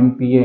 MPA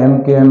MQM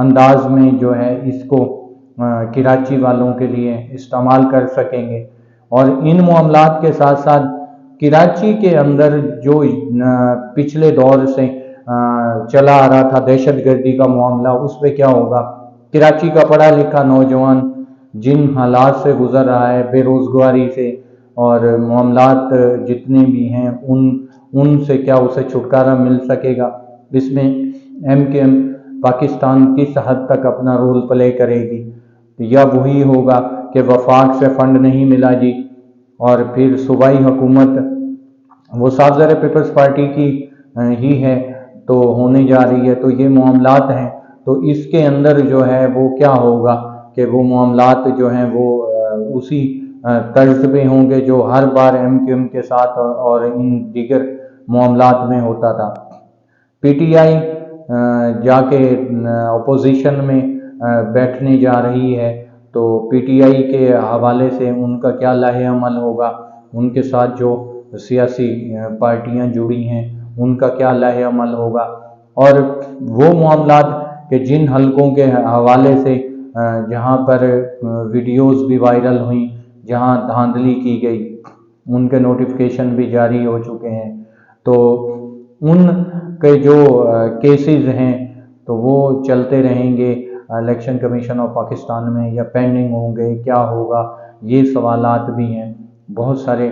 انداز میں جو ہے اس کو کراچی والوں کے لیے استعمال کر سکیں گے۔ اور ان معاملات کے ساتھ ساتھ کراچی کے اندر جو پچھلے دور سے چلا آ رہا تھا دہشت گردی کا معاملہ، اس پہ کیا ہوگا؟ کراچی کا پڑھا لکھا نوجوان جن حالات سے گزر رہا ہے، بے روزگاری سے اور معاملات جتنے بھی ہیں، ان سے کیا اسے چھٹکارا مل سکے گا؟ اس میں MKM پاکستان کس حد تک اپنا رول پلے کرے گی؟ یا وہی ہوگا کہ وفاق سے فنڈ نہیں ملا جی، اور پھر صوبائی حکومت وہ صاف ظاہر پیپلز پارٹی کی ہی ہے تو ہونے جا رہی ہے، تو یہ معاملات ہیں۔ تو اس کے اندر جو ہے وہ کیا ہوگا کہ وہ معاملات جو ہیں وہ اسی طرز پہ ہوں گے جو ہر بار MKM کے ساتھ اور ان دیگر معاملات میں ہوتا تھا۔ PTI جا کے اپوزیشن میں بیٹھنے جا رہی ہے، تو PTI کے حوالے سے ان کا کیا لائحہ عمل ہوگا، ان کے ساتھ جو سیاسی پارٹیاں جڑی ہیں ان کا کیا لائحہ عمل ہوگا، اور وہ معاملات کہ جن حلقوں کے حوالے سے جہاں پر ویڈیوز بھی وائرل ہوئیں، جہاں دھاندلی کی گئی، ان کے نوٹیفیکیشن بھی جاری ہو چکے ہیں، تو ان کے جو کیسز ہیں تو وہ چلتے رہیں گے الیکشن کمیشن آف پاکستان میں، یا پینڈنگ ہوں گے، کیا ہوگا؟ یہ سوالات بھی ہیں، بہت سارے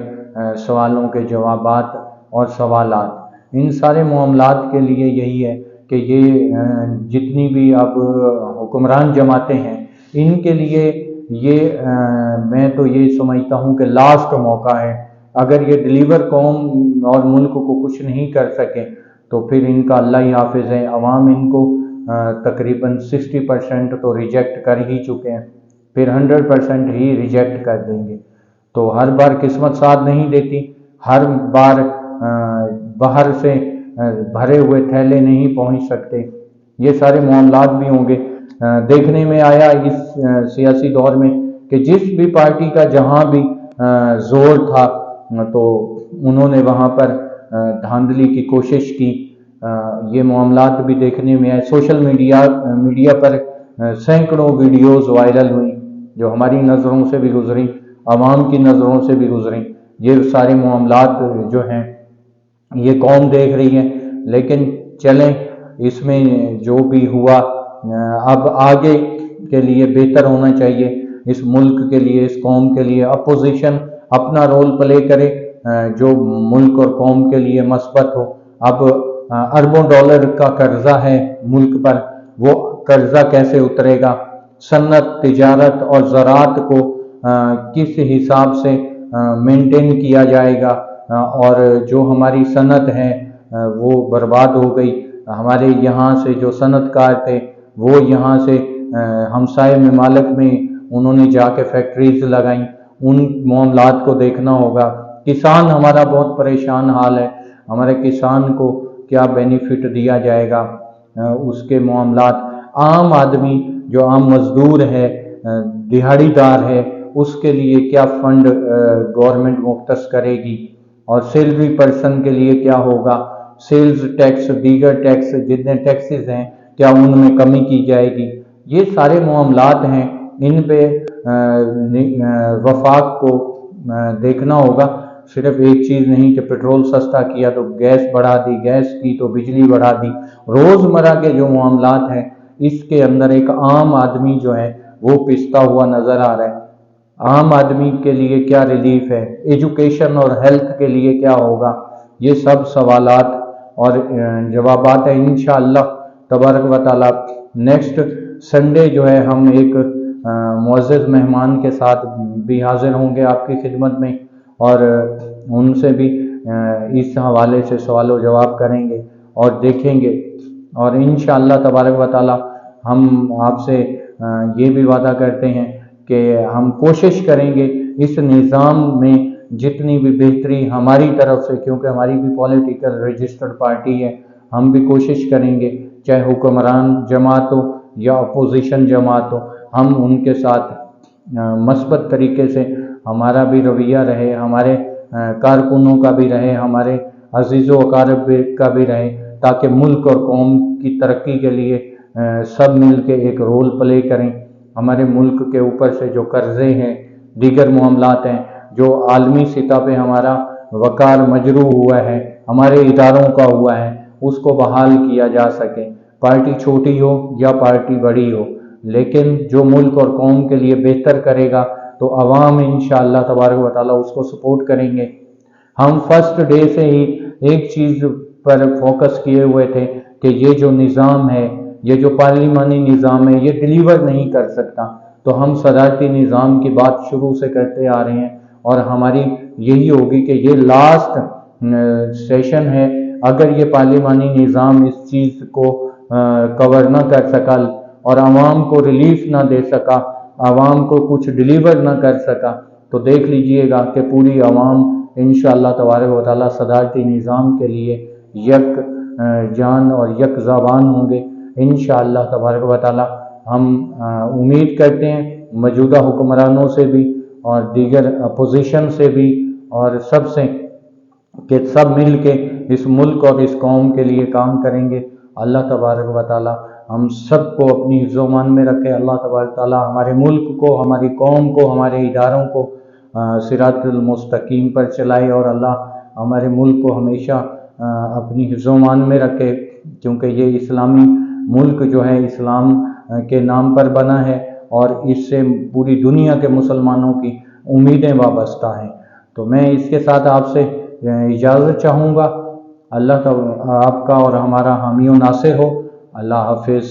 سوالوں کے جوابات اور سوالات۔ ان سارے معاملات کے لیے یہی ہے کہ یہ جتنی بھی اب حکمران جماعتیں ہیں ان کے لیے یہ میں تو یہ سمجھتا ہوں کہ لاسٹ موقع ہے۔ اگر یہ ڈلیور قوم اور ملک کو کچھ نہیں کر سکے تو پھر ان کا اللہ ہی حافظ ہے۔ عوام ان کو تقریباً 60% تو ریجیکٹ کر ہی چکے ہیں، پھر 100% ہی ریجیکٹ کر دیں گے۔ تو ہر بار قسمت ساتھ نہیں دیتی، ہر بار باہر سے بھرے ہوئے تھیلے نہیں پہنچ سکتے، یہ سارے معاملات بھی ہوں گے۔ دیکھنے میں آیا اس سیاسی دور میں کہ جس بھی پارٹی کا جہاں بھی زور تھا تو انہوں نے وہاں پر دھاندلی کی کوشش کی۔ یہ معاملات بھی دیکھنے میں آئے، سوشل میڈیا پر سینکڑوں ویڈیوز وائرل ہوئیں جو ہماری نظروں سے بھی گزریں، عوام کی نظروں سے بھی گزریں۔ یہ سارے معاملات جو ہیں یہ قوم دیکھ رہی ہے، لیکن چلیں اس میں جو بھی ہوا اب آگے کے لیے بہتر ہونا چاہیے، اس ملک کے لیے، اس قوم کے لیے۔ اپوزیشن اپنا رول پلے کرے جو ملک اور قوم کے لیے مثبت ہو۔ اب اربوں ڈالر کا قرضہ ہے ملک پر، وہ قرضہ کیسے اترے گا؟ صنعت، تجارت اور زراعت کو کس حساب سے مینٹین کیا جائے گا؟ اور جو ہماری صنعت ہے وہ برباد ہو گئی۔ ہمارے یہاں سے جو صنعت کار تھے وہ یہاں سے ہمسائے ممالک میں انہوں نے جا کے فیکٹریز لگائیں، ان معاملات کو دیکھنا ہوگا۔ کسان ہمارا بہت پریشان حال ہے، ہمارے کسان کو کیا بینیفٹ دیا جائے گا، اس کے معاملات۔ عام آدمی جو عام مزدور ہے، دہاڑی دار ہے، اس کے لیے کیا فنڈ گورنمنٹ مختص کرے گی، اور سیلری پرسن کے لیے کیا ہوگا؟ سیلز ٹیکس، دیگر ٹیکس، جتنے ٹیکسز ہیں کیا ان میں کمی کی جائے گی؟ یہ سارے معاملات ہیں، ان پہ وفاق کو دیکھنا ہوگا۔ صرف ایک چیز نہیں کہ پیٹرول سستا کیا تو گیس بڑھا دی، گیس کی تو بجلی بڑھا دی۔ روزمرہ کے جو معاملات ہیں اس کے اندر ایک عام آدمی جو ہے وہ پستا ہوا نظر آ رہا ہے۔ عام آدمی کے لیے کیا ریلیف ہے؟ ایجوکیشن اور ہیلتھ کے لیے کیا ہوگا؟ یہ سب سوالات اور جوابات ہیں۔ انشاءاللہ تبارک و تعالی نیکسٹ سنڈے جو ہے ہم ایک معزز مہمان کے ساتھ بھی حاضر ہوں گے آپ کی خدمت میں، اور ان سے بھی اس حوالے سے سوال و جواب کریں گے اور دیکھیں گے، اور انشاءاللہ تبارک و تعالی ہم آپ سے یہ بھی وعدہ کرتے ہیں کہ ہم کوشش کریں گے اس نظام میں جتنی بھی بہتری ہماری طرف سے، کیونکہ ہماری بھی پولیٹیکل رجسٹرڈ پارٹی ہے، ہم بھی کوشش کریں گے چاہے حکمران جماعت ہو یا اپوزیشن جماعت ہو، ہم ان کے ساتھ مثبت طریقے سے ہمارا بھی رویہ رہے، ہمارے کارکنوں کا بھی رہے، ہمارے عزیز و اقارب کا بھی رہے، تاکہ ملک اور قوم کی ترقی کے لیے سب مل کے ایک رول پلے کریں. ہمارے ملک کے اوپر سے جو قرضے ہیں، دیگر معاملات ہیں، جو عالمی سطح پہ ہمارا وقار مجروح ہوا ہے، ہمارے اداروں کا ہوا ہے، اس کو بحال کیا جا سکے. پارٹی چھوٹی ہو یا پارٹی بڑی ہو، لیکن جو ملک اور قوم کے لیے بہتر کرے گا تو عوام انشاءاللہ تبارک و تعالیٰ اس کو سپورٹ کریں گے. ہم فرسٹ ڈے سے ہی ایک چیز پر فوکس کیے ہوئے تھے کہ یہ جو نظام ہے، یہ جو پارلیمانی نظام ہے، یہ ڈیلیور نہیں کر سکتا. تو ہم صدارتی نظام کی بات شروع سے کرتے آ رہے ہیں، اور ہماری یہی ہوگی کہ یہ لاسٹ سیشن ہے. اگر یہ پارلیمانی نظام اس چیز کو کور نہ کر سکا اور عوام کو ریلیف نہ دے سکا، عوام کو کچھ ڈیلیور نہ کر سکا، تو دیکھ لیجئے گا کہ پوری عوام انشاءاللہ تبارک و تعالیٰ صدارتی نظام کے لیے یک جان اور یک زبان ہوں گے انشاءاللہ تبارک و تعالیٰ. ہم امید کرتے ہیں موجودہ حکمرانوں سے بھی اور دیگر اپوزیشن سے بھی اور سب سے کہ سب مل کے اس ملک اور اس قوم کے لیے کام کریں گے. اللہ تبارک و تعالیٰ ہم سب کو اپنی حفظ و امان میں رکھے. اللہ تبارک و تعالیٰ ہمارے ملک کو، ہماری قوم کو، ہمارے اداروں کو صراط المستقیم پر چلائے، اور اللہ ہمارے ملک کو ہمیشہ اپنی حفظ و امان میں رکھے، کیونکہ یہ اسلامی ملک جو ہے اسلام کے نام پر بنا ہے اور اس سے پوری دنیا کے مسلمانوں کی امیدیں وابستہ ہیں. تو میں اس کے ساتھ آپ سے اجازت چاہوں گا. اللہ آپ کا اور ہمارا حامی و ناصر ہو. اللہ حافظ.